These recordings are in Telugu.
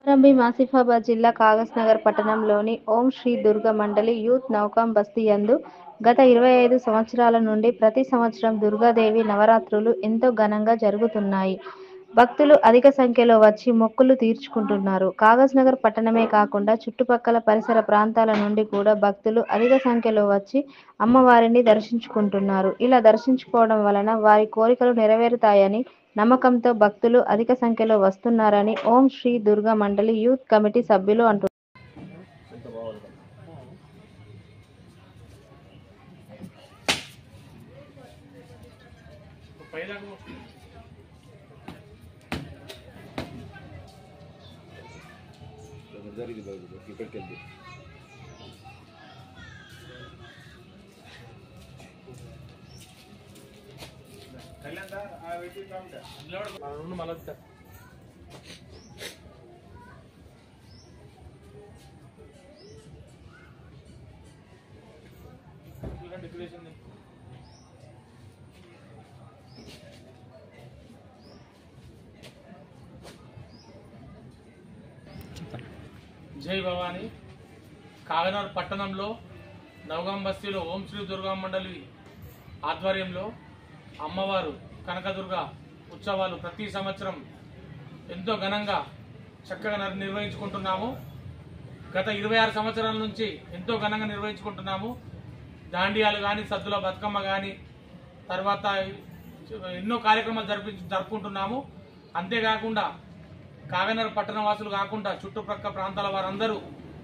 ఆసిఫాబాద్ జిల్లా కాగజ్నగర్ పట్టణంలోని ఓం శ్రీ దుర్గ మండలి యూత్ నౌకాం బస్తీ యందు గత 25 సంవత్సరాల నుండి ప్రతి సంవత్సరం దుర్గాదేవి నవరాత్రులు ఎంతో ఘనంగా జరుగుతున్నాయి. భక్తులు అధిక సంఖ్యలో వచ్చి మొక్కులు తీర్చుకుంటున్నారు. కాగజ్నగర్ పట్టణమే కాకుండా చుట్టుపక్కల పరిసర ప్రాంతాల నుండి కూడా భక్తులు అధిక సంఖ్యలో వచ్చి అమ్మవారిని దర్శించుకుంటున్నారు. ఇలా దర్శించుకోవడం వలన వారి కోరికలు నెరవేరుతాయని నమ్మకంతో భక్తులు అధిక సంఖ్యలో వస్తున్నారని ఓం శ్రీ దుర్గా మండలి యూత్ కమిటీ సభ్యులు అంటున్నారు. జై భవానీ. కాగజ్నగర్ పట్టణంలో నవగాం బస్తీలో ఓం శ్రీ దుర్గా మండలి ఆధ్వర్యంలో అమ్మవారు కనకదుర్గ ఉత్సవాలు ప్రతి సంవత్సరం ఎంతో ఘనంగా చక్కగా నిర్వహించుకుంటున్నాము. గత 26 సంవత్సరాల నుంచి ఎంతో ఘనంగా నిర్వహించుకుంటున్నాము. దాండియాలు కానీ, సద్దుల బతుకమ్మ కానీ, తర్వాత ఎన్నో కార్యక్రమాలు జరుపుకుంటున్నాము. అంతేకాకుండా కాగజ్నగర్ పట్టణ వాసులు కాకుండా చుట్టుప్రక్కల ప్రాంతాల వారందరూ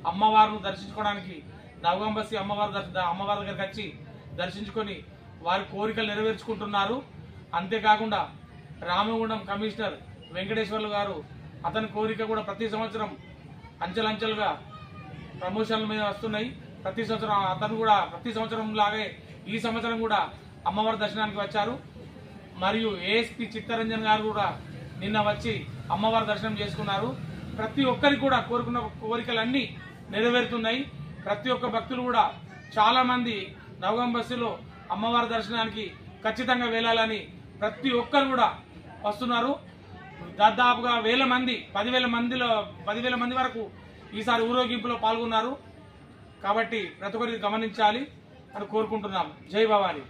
అమ్మవారిని దర్శించుకోవడానికి నవగాం బస్తీ అమ్మవారి దగ్గరికి వచ్చి దర్శించుకొని వారి కోరికలు నెరవేర్చుకుంటున్నారు. అంతేకాకుండా రామగుండం కమిషనర్ వెంకటేశ్వర్లు గారు అతని కోరిక కూడా ప్రతి సంవత్సరం అంచెలంచెలుగా ప్రమోషన్ల మీద వస్తున్నాయి. ప్రతి సంవత్సరం అతను కూడా ప్రతి సంవత్సరం లాగే ఈ సంవత్సరం కూడా అమ్మవారి దర్శనానికి వచ్చారు. మరియు ఏఎస్పీ చిత్తరంజన్ గారు కూడా నిన్న వచ్చి అమ్మవారి దర్శనం చేసుకున్నారు. ప్రతి ఒక్కరికి కూడా కోరుకున్న కోరికలన్నీ నెరవేరుతున్నాయి. ప్రతి ఒక్క భక్తులు కూడా చాలా మంది నవగాం బస్తీలో అమ్మవారి దర్శనానికి ఖచ్చితంగా వెళ్ళాలని ప్రతి ఒక్కరు కూడా వస్తున్నారు. దాదాపుగా 10,000 మంది వరకు ఈసారి ఊరేగింపులో పాల్గొన్నారు. కాబట్టి ప్రతి ఒక్కరికి గమనించాలి అని కోరుకుంటున్నాం. జై భవానీ.